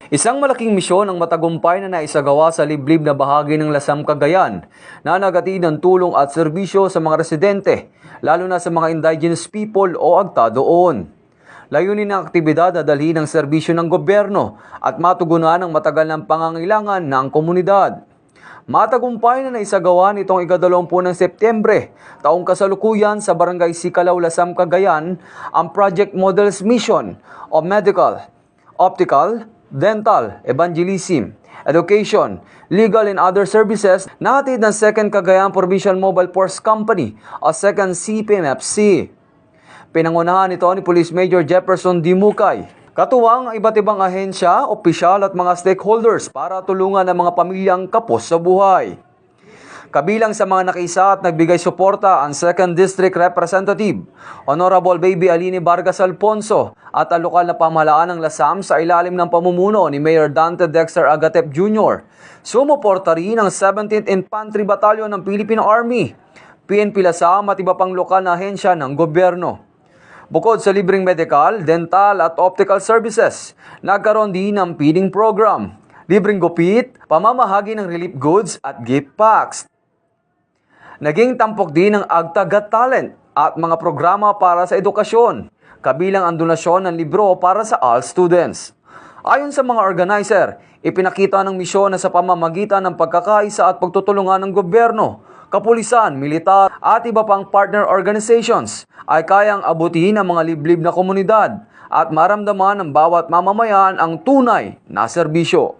Isang malaking misyon ang matagumpay na naisagawa sa liblib na bahagi ng Lasam, Cagayan na naghatid ng tulong at serbisyo sa mga residente, lalo na sa mga indigenous people o agta doon. Layunin ng aktibidad na dalhin ng serbisyo ng gobyerno at matugunan ang matagal ng pangangailangan ng komunidad. Matagumpay na naisagawa nitong ika-20 ng Setyembre, taong kasalukuyan sa Barangay Sicalaw, Lasam, Cagayan, ang Project Models Mission o Medical, Optical, Dental, Evangelism, Education, Legal and Other Services na hatid ng 2nd Cagayan Provincial Mobile Force Company o 2nd CPMFC. Pinangunahan ito ni Police Major Jefferson D. Mukay. Katuwang ang iba't ibang ahensya, opisyal at mga stakeholders para tulungan ang mga pamilyang kapos sa buhay. Kabilang sa mga nakiisa at nagbigay suporta ang 2nd District Representative, Honorable Baby Aline Vargas Alfonso at ang lokal na pamahalaan ng Lasam sa ilalim ng pamumuno ni Mayor Dante Dexter Agatep Jr. Sumuporta rin ang 17th Infantry Battalion ng Philippine Army, PNP Lasam at iba pang lokal na ahensya ng gobyerno. Bukod sa libreng medical, dental at optical services, nagkaroon din ng feeding program, libreng gupit, pamamahagi ng relief goods at gift packs. Naging tampok din ang Agta Got Talent at mga programa para sa edukasyon, kabilang ang donasyon ng libro para sa all students. Ayon sa mga organizer, ipinakita ng misyon na sa pamamagitan ng pagkakaisa at pagtutulungan ng gobyerno, kapulisan, militar at iba pang partner organizations ay kayang abutin ang mga liblib na komunidad at maramdaman ng bawat mamamayan ang tunay na serbisyo.